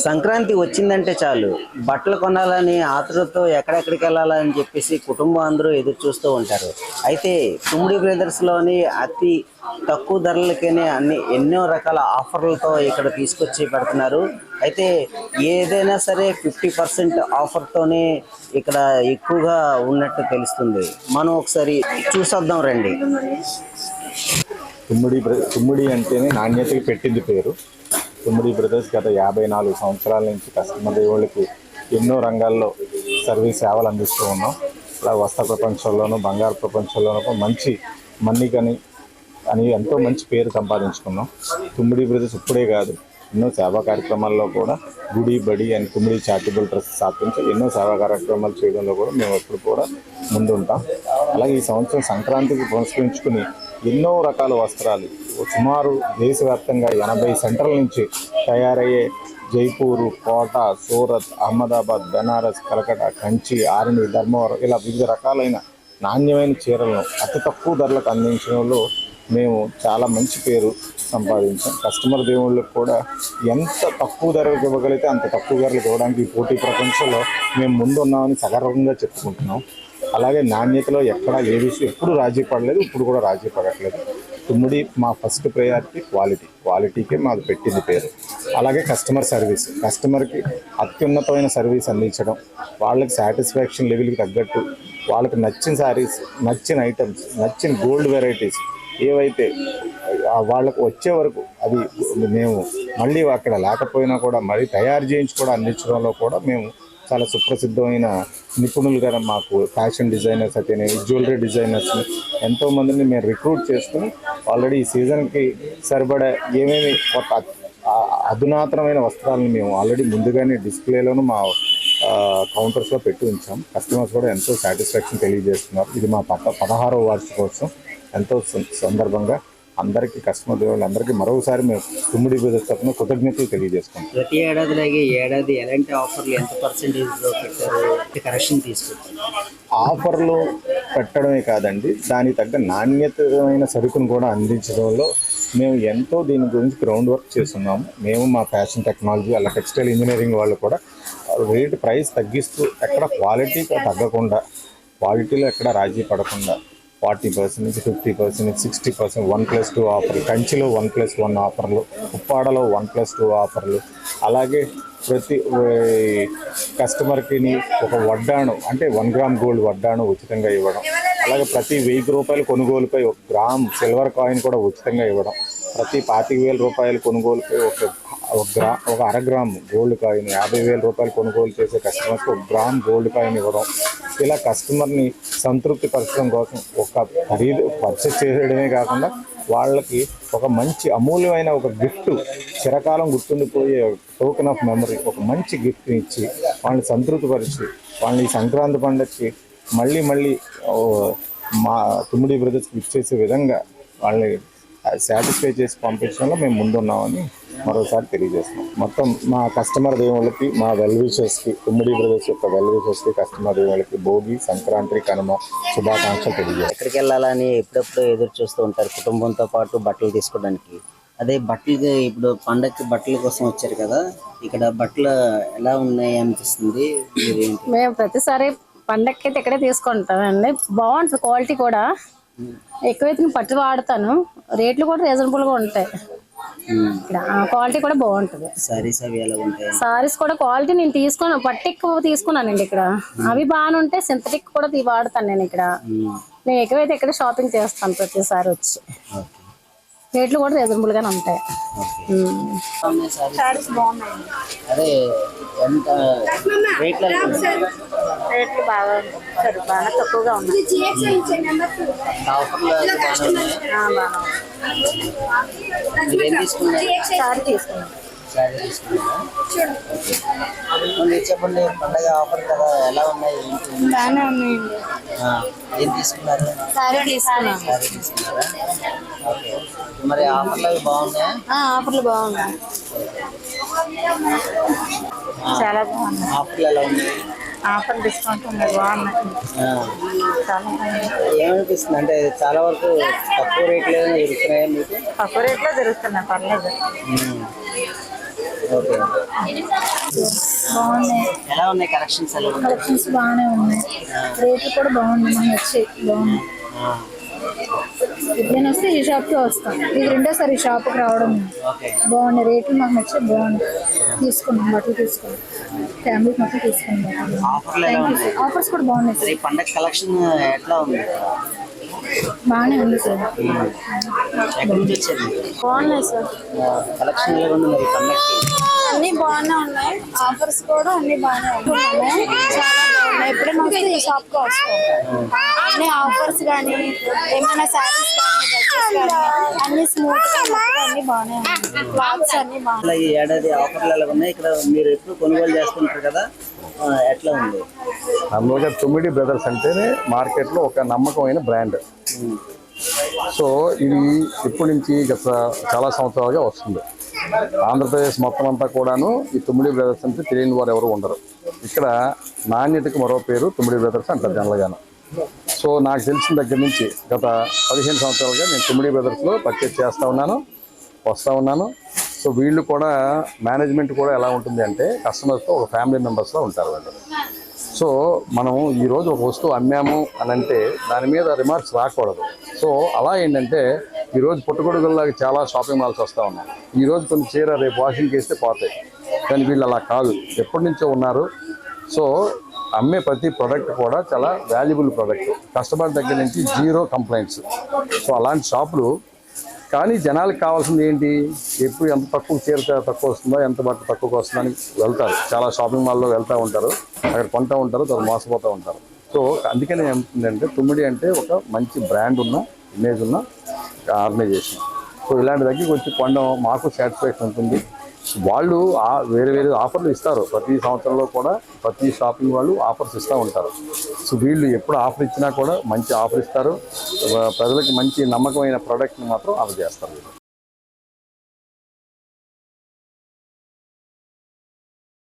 సంక్రాంతి వచ్చిందంటే చాలు బట్టలు కొనాలని ఆతృతతో ఎక్కడెక్కడికి వెళ్ళాలని చెప్పేసి కుటుంబం అందరూ ఎదురు చూస్తూ ఉంటారు. అయితే తుమ్మిడి బ్రదర్స్లోని అతి తక్కువ ధరలకనే ఎన్నో రకాల ఆఫర్లతో ఇక్కడ తీసుకొచ్చి పెడుతున్నారు. అయితే ఏదైనా సరే 50% ఆఫర్తోనే ఇక్కడ ఎక్కువగా ఉన్నట్టు తెలుస్తుంది. మనం ఒకసారి చూసొద్దాం రండి. తుమ్మిడి అంటేనే నాణ్యతకి పెట్టింది పేరు. తుమ్మిడి బ్రదర్స్ గత 54 సంవత్సరాల నుంచి కస్టమర్ దేవుళ్ళకి ఎన్నో రంగాల్లో సర్వీస్ సేవలు అందిస్తూ ఉన్నాం. అలా వస్త్ర ప్రపంచంలోనూ బంగారు ప్రపంచంలోనూ మంచి మన్నికని అని ఎంతో మంచి పేరు సంపాదించుకున్నాం. తుమ్మిడి బ్రదర్స్ ఇప్పుడే కాదు, ఎన్నో సేవా కార్యక్రమాల్లో కూడా గుడి బడి అని తుమ్మిడి చారిటబుల్ ట్రస్ట్ స్థాపించి ఎన్నో సేవా కార్యక్రమాలు చేయడంలో కూడా మేము ఎప్పుడు కూడా ముందుంటాం. అలాగే ఈ సంవత్సరం సంక్రాంతికి పురస్కరించుకుని ఎన్నో రకాల వస్త్రాలు సుమారు దేశవ్యాప్తంగా 80 సెంటర్ల నుంచి తయారయ్యే జైపూరు, కోట, సూరత్, అహ్మదాబాద్, బెనారస్, కలకటా, కంచి, ఆరణి, ధర్మవరం ఇలా వివిధ రకాలైన నాణ్యమైన చీరలను అతి తక్కువ ధరలకు అందించడంలో మేము చాలా మంచి పేరు సంపాదించాం. కస్టమర్ దేవుళ్ళకి కూడా ఎంత తక్కువ ధరలకు ఇవ్వగలిగితే అంత తక్కువ ధరలకు ఇవ్వడానికి ఈ పోటీ ప్రపంచంలో మేము ముందున్నామని సగర్వంగా చెప్పుకుంటున్నాం. అలాగే నాణ్యతలో ఎక్కడ ఏ విషయం ఎప్పుడు రాజీ పడలేదు, ఇప్పుడు కూడా రాజీ పడట్లేదు. తుమ్మిడి మా ఫస్ట్ ప్రయారిటీ క్వాలిటీకే మాకు పెట్టింది పేరు. అలాగే కస్టమర్ సర్వీస్, కస్టమర్కి అత్యున్నతమైన సర్వీస్ అందించడం, వాళ్ళకి సాటిస్ఫాక్షన్ లెవెల్కి తగ్గట్టు వాళ్ళకి నచ్చిన శారీస్, నచ్చిన ఐటమ్స్, నచ్చిన గోల్డ్ వెరైటీస్ ఏవైతే వాళ్ళకు వచ్చే వరకు అది మేము మళ్ళీ అక్కడ లేకపోయినా కూడా మళ్ళీ తయారు చేయించి కూడా అందించడంలో కూడా మేము చాలా సుప్రసిద్ధమైన నిపుణులు గారు మాకు ఫ్యాషన్ డిజైనర్స్ అయితేనే జ్యువెలరీ డిజైనర్స్ని ఎంతోమందిని మేము రిక్రూట్ చేసుకుని ఆల్రెడీ ఈ సీజన్కి సరిపడా ఏమేమి కొత్త అధునాతనమైన వస్త్రాలను మేము ఆల్రెడీ ముందుగానే డిస్ప్లేలోనూ మా కౌంటర్స్లో పెట్టి ఉంచాం. కస్టమర్స్ కూడా ఎంతో సాటిస్ఫాక్షన్ తెలియజేస్తున్నారు. ఇది మా 16వ వార్షికోత్సవం. ఎంతో సందర్భంగా అందరికీ కస్టమర్ దేవుళ్ళందరికీ మరోసారి మేము తుమ్మిడి బ్రదర్స్ తరఫున కృతజ్ఞతలు తెలియజేసుకుంటాం. ప్రతి ఏడాదిలాగే ఏడాది ఎలాంటి ఆఫర్లు ఎంత పర్సెంటేజ్లో పెట్టారు, కరెక్షన్ తీసుకొచ్చారు? ఆఫర్లు పెట్టడమే కాదండి, దానికి తగ్గ నాణ్యతమైన సరుకును కూడా అందించడంలో మేము ఎంతో దీని గురించి గ్రౌండ్ వర్క్ చేస్తున్నాము. మేము మా ఫ్యాషన్ టెక్నాలజీ అలా టెక్స్టైల్ ఇంజనీరింగ్ వాళ్ళు కూడా ప్రైస్ తగ్గిస్తూ ఎక్కడ క్వాలిటీ తగ్గకుండా, క్వాలిటీలో ఎక్కడ రాజీ పడకుండా 40% నుంచి 50%, 60%, 1+2 ఆఫర్లు, కంచిలో 1+1 ఆఫర్లు, ఉప్పాడలో 1+2 ఆఫర్లు, అలాగే ప్రతి కస్టమర్కి ఒక వడ్డాణం అంటే 1 గ్రామ్ గోల్డ్ వడ్డాణం ఉచితంగా ఇవ్వడం, అలాగే ప్రతి 1000 రూపాయల కొనుగోలుపై 1 గ్రామ్ సిల్వర్ కాయిన్ కూడా ఉచితంగా ఇవ్వడం, ప్రతి 25,000 రూపాయల కొనుగోలుపై ఒక 1/2 గ్రామ్ గోల్డ్ కాయిన్, 50,000 రూపాయలు కొనుగోలు చేసే కస్టమర్స్కి 1 గ్రామ్ గోల్డ్ కాయిన్ ఇవ్వడం, ఇలా కస్టమర్ని సంతృప్తి పరచడం కోసం ఒక ఖరీదు పర్చేస్ చేయడమే కాకుండా వాళ్ళకి ఒక మంచి అమూల్యమైన ఒక గిఫ్ట్, చిరకాలం గుర్తుండిపోయే టోకెన్ ఆఫ్ మెమరీ, ఒక మంచి గిఫ్ట్ ఇచ్చి వాళ్ళని సంతృప్తిపరిచి వాళ్ళని ఈ సంక్రాంతి పండుగకి మళ్ళీ మా తుమ్మిడి బ్రదర్స్కి ఇచ్చేసే విధంగా వాళ్ళని సాటిస్ఫై చేసి పంపించడంలో మేము ముందున్నామని మరోసారి తెలియజేస్తున్నాం. మొత్తం మా కస్టమర్ దేవుళ్ళకి, మా వెల్విషర్స్కి, తుమ్మిడి బ్రదర్స్ యొక్క వెల్విషర్స్కి, కస్టమర్ దేవుళ్ళకి భోగి, సంక్రాంతి, కనుమ శుభాకాంక్షలు తెలియజేస్తాం. ఎక్కడికి వెళ్ళాలని ఎప్పుడెప్పుడు ఎదురు చూస్తూ ఉంటారు కుటుంబంతో పాటు బట్టలు తీసుకోవడానికి. అదే బట్టలకి ఇప్పుడు పండగకి బట్టల కోసం వచ్చారు కదా, ఇక్కడ బట్టలు ఎలా ఉన్నాయి అనిపిస్తుంది? మేము ప్రతిసారి పండగకి అయితే ఇక్కడే తీసుకుంటామండి. బాగుంటుంది, క్వాలిటీ కూడా ఎక్కువైతే పట్టు వాడతాను, రేట్లు కూడా రీజనబుల్గా ఉంటాయి. ఇక్కడ క్వాలిటీ కూడా బాగుంటుంది. సారీస్ కూడా క్వాలిటీ నేను తీసుకున్నాను, పట్టు ఎక్కువ తీసుకున్నానండి ఇక్కడ. అవి బాగానే ఉంటాయి, సింథటిక్ కూడా వాడతాను నేను ఇక్కడ. నేను ఎక్కువైతే ఇక్కడ షాపింగ్ చేస్తాను ప్రతిసారి వచ్చి. రేట్లు కూడా రీజనబుల్ గానే ఉంటాయి. రేట్లు బాగా తక్కువగా ఉన్నాయి. సారీ తీసుకున్నాను. చెప్పండి, పండగ ఆఫర్ కదా, ఎలా ఉన్నాయి? బాగానే ఉన్నాయండి. ఏం తీసుకున్నారు? సారీ తీసుకున్నారా? మరి ఆఫర్లు అవి బాగున్నాయా? ఆఫర్లు బాగున్నాయి, చాలా బాగున్నాయి. ఆఫర్లు ఎలా ఉన్నాయి? ఆఫర్ డిస్కౌంట్ ఉంది, బాగున్నాయి. ఏమనిపిస్తుంది అంటే చాలా వరకు తక్కువ రేట్లో దొరుకుతున్నాయా మీకు? తక్కువ రేట్లో దొరుకుతున్నాయి, పర్లేదు. ఓకే. బాగున్నాయి, ఎలా ఉన్నాయి కలెక్షన్స్? ఎలా ఉన్నాయి? కలెక్షన్స్ బాగానే ఉన్నాయి, రేట్లు కూడా బాగున్నాయి, మనకు వచ్చాయి బాగున్నాయి. ఎప్పుడైనా వస్తే ఈ షాప్కి వస్తాం, ఇది రెండోసారి ఈ షాప్కి రావడం. ఓకే. బాగున్నాయి, రేట్లు మాకు నచ్చాయి, బాగున్నాయి. తీసుకున్నాం, బట్టలు తీసుకున్నాం, ఫ్యామిలీకి మొత్తం తీసుకున్నాం. ఆఫర్లు ఎలా ఉన్నాయి? ఆఫర్స్ కూడా బాగున్నాయి మరి సార్, ఈ పండగ కలెక్షన్ ఎట్లా ఉంది? బాగానే ఉంది సార్. ఎక్కడి నుంచి వచ్చారు? బాగున్నాయి సార్, కలెక్షన్ ఎలా ఉంది మరి పండగకి? అన్ని బాగానే ఉన్నాయి, ఆఫర్స్ కూడా అన్ని బాగానే ఉన్నాయి, చాలా బాగున్నాయి. ఎప్పుడైనా వస్తే ఈ షాప్కి వస్తాం, అన్ని ఆఫర్స్ కానీ ఏమైనా శారీస్ కానీ డ్రెస్సెస్ కానీ అన్ని స్మూత్ గా అన్ని బాగానే ఉన్నాయి, క్లాత్స్ అన్ని బాగున్నాయి. అట్లా ఈ ఏడాది ఆఫర్లు ఎలా ఉన్నాయి? ఇక్కడ మీరు ఎప్పుడు కొనుగోలు చేస్తుంటారు కదా, ఎట్లా ఉంది? అందులో తుమ్మిడి బ్రదర్స్ అంటేనే మార్కెట్లో ఒక నమ్మకమైన బ్రాండ్. సో ఇది ఇప్పటి నుంచి గత చాలా సంవత్సరాలుగా వస్తుంది. ఆంధ్రప్రదేశ్ మొత్తం అంతా కూడాను ఈ తుమ్మిడి బ్రదర్స్ అంటే తెలియని వారు ఎవరు ఉండరు. ఇక్కడ నాణ్యతకు మరో పేరు తుమ్మిడి బ్రదర్స్ అంటారు జనరల్గాను. సో నాకు తెలిసిన దగ్గర నుంచి గత 15 సంవత్సరాలుగా నేను తుమ్మిడి బ్రదర్స్లో పర్చేజ్ చేస్తూ ఉన్నాను, వస్తూ ఉన్నాను. సో వీళ్ళు కూడా మేనేజ్మెంట్ కూడా ఎలా ఉంటుంది అంటే కస్టమర్స్తో ఒక ఫ్యామిలీ మెంబర్స్లో ఉంటారు వాళ్ళు. సో మనం ఈరోజు ఒక వస్తువు అమ్మాము అని అంటే దాని మీద రిమార్క్స్ రాకూడదు. సో అలా ఏంటంటే ఈరోజు పుట్టగొడుగుల్లాగా చాలా షాపింగ్ మాల్స్ వస్తూ ఉన్నాయి. ఈరోజు కొన్ని చీర రేపు వాషింగ్కి వేస్తే పోతాయి, కానీ వీళ్ళు అలా కాదు, ఎప్పటి నుంచో ఉన్నారు. సో అమ్మే ప్రతి ప్రోడక్ట్ కూడా చాలా వాల్యుబుల్ ప్రోడక్ట్, కస్టమర్ దగ్గర నుంచి 0 కంప్లైంట్స్. సో అలాంటి షాపులు. కానీ జనాలకు కావాల్సింది ఏంటి? ఎప్పుడు ఎంత తక్కువ చీర తక్కువ వస్తుందో, ఎంత బట్ట తక్కువకి వస్తుందని వెళ్తారు. చాలా షాపింగ్ మాల్లో వెళ్తూ ఉంటారు, అక్కడ కొంటూ ఉంటారు, తర్వాత మోసపోతూ ఉంటారు. సో అందుకని ఏమవుతుందంటే తుమ్మిడి అంటే ఒక మంచి బ్రాండ్ ఉన్న, ఇమేజ్ ఉన్న ఆర్గనైజేషన్. సో ఇలాంటి దగ్గరికి వచ్చి కొనడం మాకు సాటిస్ఫాక్షన్ ఉంటుంది. వాళ్ళు వేరే వేరే ఆఫర్లు ఇస్తారు, ప్రతి సంవత్సరంలో కూడా ప్రతి షాపింగ్ వాళ్ళు ఆఫర్స్ ఇస్తూ ఉంటారు. సో వీళ్ళు ఎప్పుడు ఆఫర్ ఇచ్చినా కూడా మంచి ఆఫర్ ఇస్తారు, ప్రజలకు మంచి నమ్మకమైన ప్రోడక్ట్ని మాత్రం అందజేస్తారు.